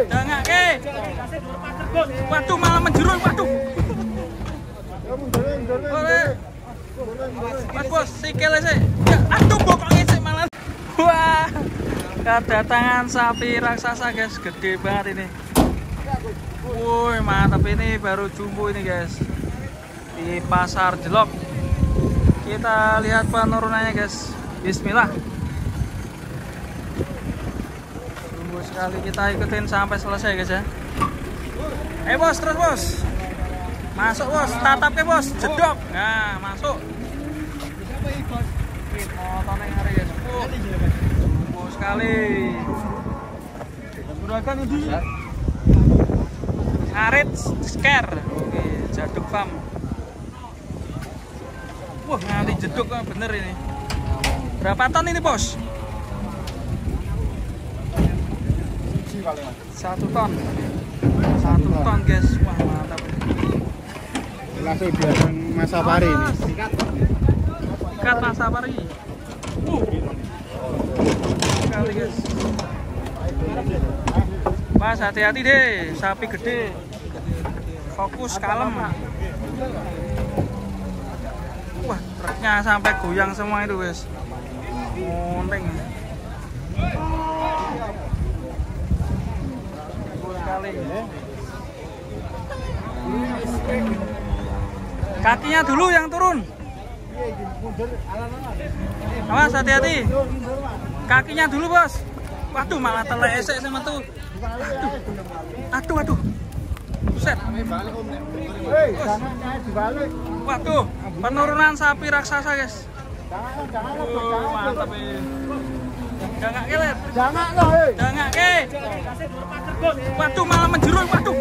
Jangan ke. Waduh malah menjeruk, waduh. Mas bos, sikile sih. Ya, aduh bokongnya sih malah. Wah, kedatangan sapi raksasa guys, gede banget ini. Woi mantap, ini baru jumbo ini guys di Pasar Jelok. Kita lihat penurunannya guys. Bismillah. Jumbo sekali, kita ikutin sampai selesai guys ya. Bos, terus bos. Masuk bos, tatap ke bos, jedok. Nah masuk. Motornya ngari guys. Jumbo sekali. Juragan ini. Arit scare. Oke, jaduk farm. Wah, nanti jeduk kan bener ini. Berapa ton ini, Bos? 1 ton. 1 ton, guys. Wah, mantap. Langsung biasa masa pari ini. Ikat masa pari. Sekali, guys. Mas, hati-hati deh, sapi gede. Fokus, kalem. Wah, truknya sampai goyang semua itu, guys. Monteng. Sekali. Kakinya dulu yang turun. Awas, hati-hati. Kakinya dulu, Bos. Waduh, malah telesek sama tuh. Aduh. Set. Waduh, penurunan sapi raksasa, guys. Mantap ini. Jangan kelet. Jangan ke. Waduh, malah menjeruk, waduh.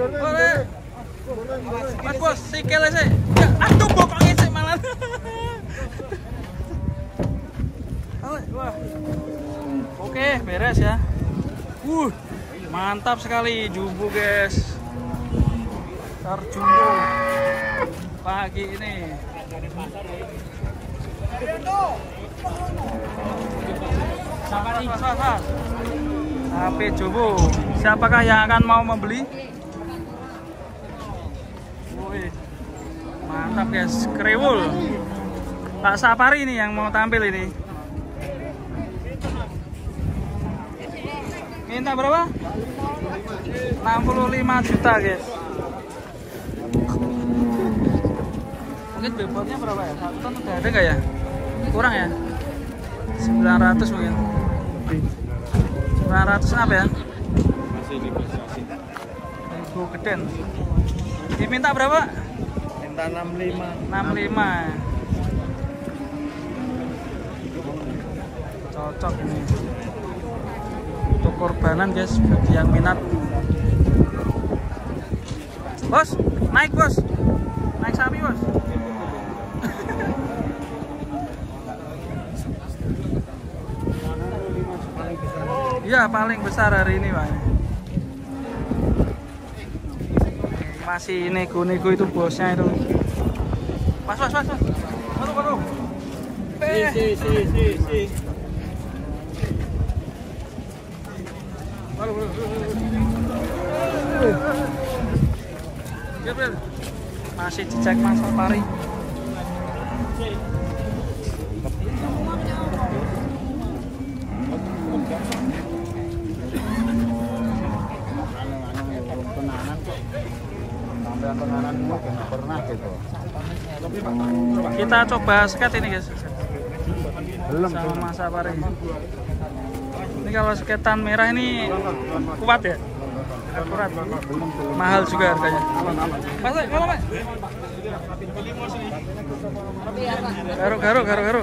Boleh. Mas bos, sikile sih. Ya, aduh bokongnya sih malah. Wah. Oke, beres ya. Mantap sekali jumbo guys. Terjumbo pagi ini. Sapi jumbo. Siapakah yang akan mau membeli? Wih, mantap guys. Kriwul. Pak Sapari ini yang mau tampil ini. Minta berapa? 65 juta guys. Mungkin bebotnya berapa ya? 1 ton udah ada nggak ya? Kurang ya? 900 mungkin. 900 apa ya? Masih negosiasi. Ibu geden. Diminta berapa? Minta 65. 65. Cocok ini. Untuk korbanan guys, bagi yang minat. Bos, naik bos. Naik sapi bos. Iya, paling besar hari ini Pak. Masih nego-nego itu bosnya itu. Pas. Waduh. Si. Masih dicek Mas Pari. Kita coba sket ini guys. Sama Mas Pari. Ini kalau sketan merah ini kuat ya? Akurat. Mahal juga harganya. Mas, kalau Mas? Garuk.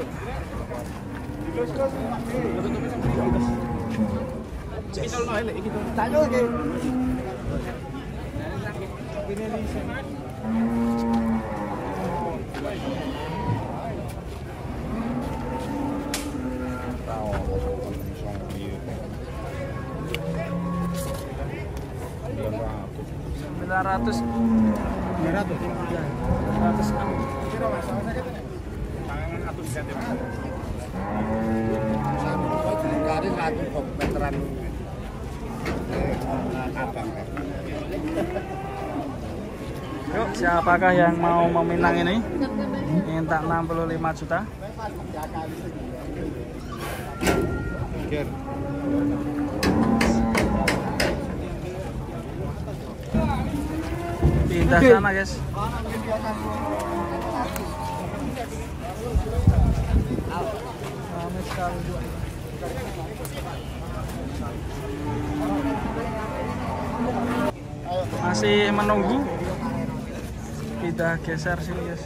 Ratus. Yuk, siapakah yang mau meminang ini? Minta 65 juta. Pindah sana, guys. Ramai sekali. Masih menunggu. Kita geser sini, guys.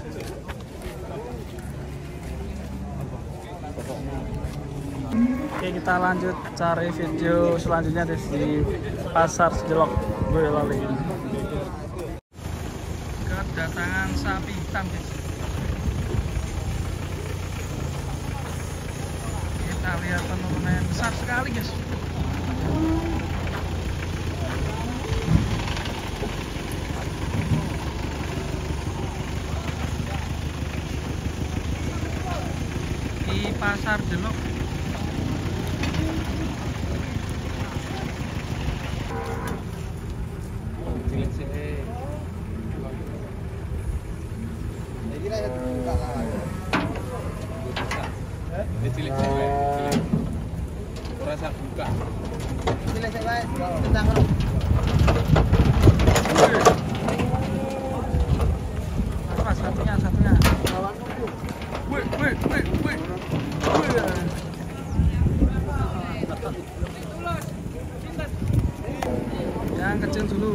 Oke, kita lanjut cari video selanjutnya di pasar Sejelok Boyolali. Kedatangan sapi hitam, guys. Kita lihat penurunan besar sekali, guys. Di pasar Jelok. Rasa buka. Satunya. Wih. Yang kecil dulu.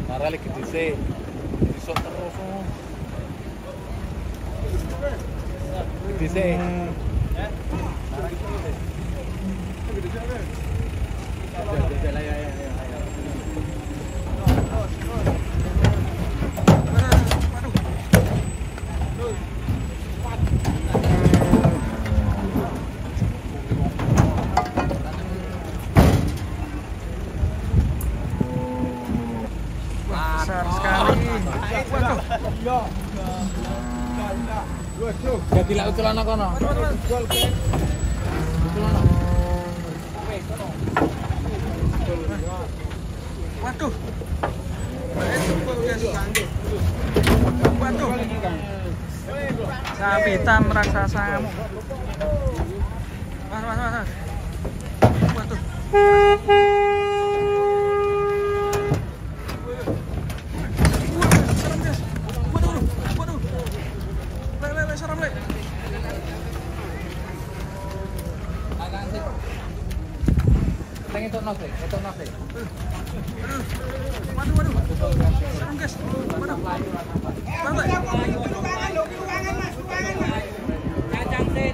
Marah lagi disik terus. Disik. Besar sekali. Jadi lak utulan kono. Waduh. Sapi hitam raksasa ngamuk. Mas. Waduh. Serem, Le. Itu nasi. Waduh. Serem, guys. Waduh. Cacang sih,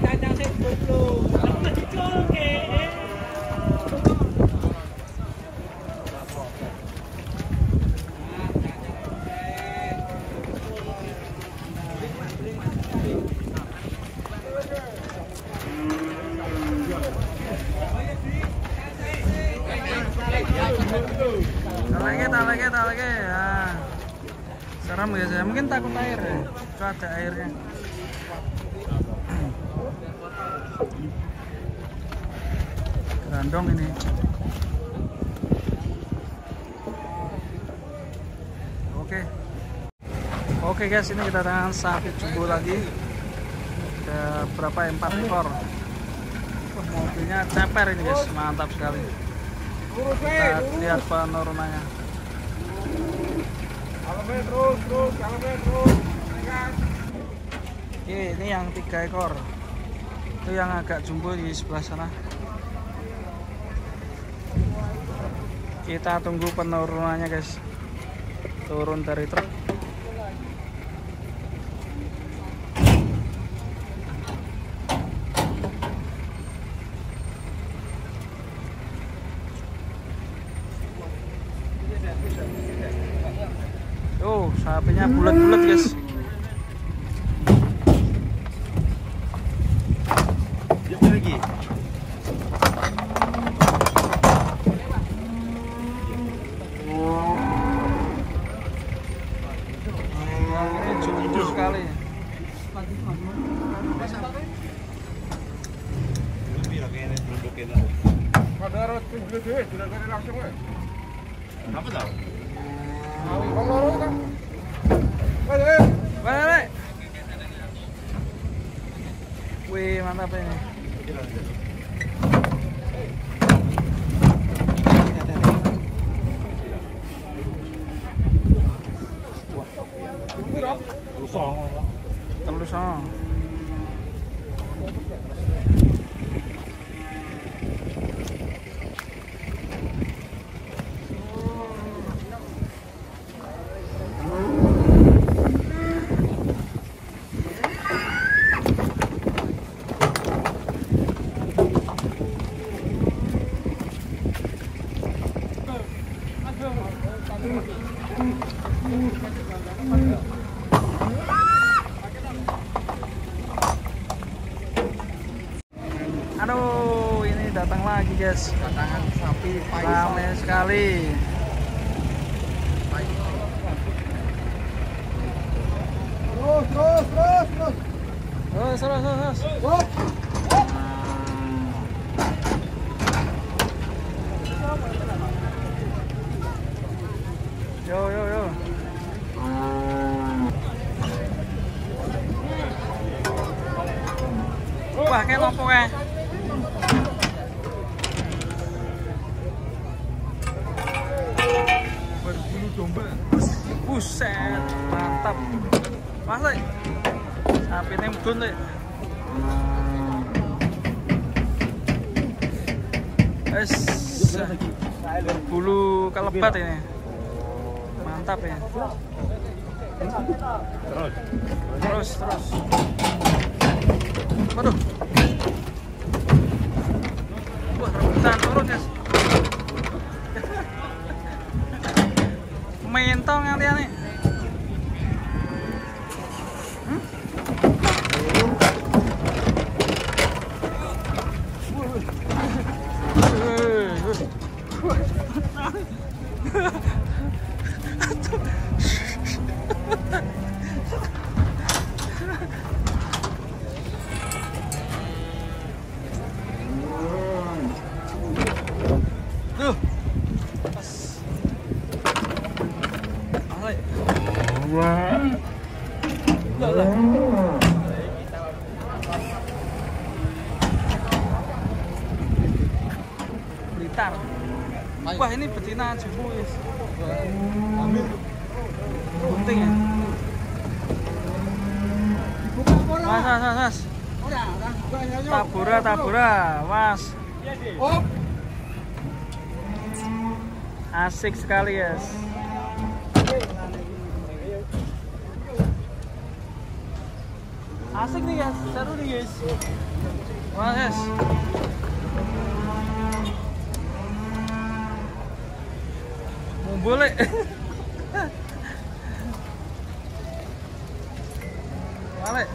Tak lagi ya. Serem ya saya, mungkin takut air ya. Itu ada airnya. Gerandong ini. Oke guys, ini kita dengan sapi jumbo lagi. Ada berapa ya? 4 ekor. Mobilnya ceper ini guys, mantap sekali. Kita lihat penurunannya. Terus. Oke, ini yang 3 ekor. Itu yang agak jumbo di sebelah sana. Kita tunggu penurunannya guys. Turun dari truk. Tuh, sapinya bulat-bulat guys. Apa tau? Balik. Wih, mantap ini. Telus oh. Aduh, ini datang lagi guys. Datangan sapi Ramai sekali. Terus. Yo. Wah, kayak lompok ya. Berbulu domba. Buset, mantap. Masa sapi ini mudun deh. Berbulu kelebat ini. Mantap ya. Terus. Waduh. Wah, rebutan turun guys. Mentong kalian nih. Tuh. Blitar. Wah, ini betina jumbo guys. Bunting ya. Mas. Tabura, mas. Asik sekali guys. Asik nih guys, seru nih guys. Mas guys. Boleh. Balik.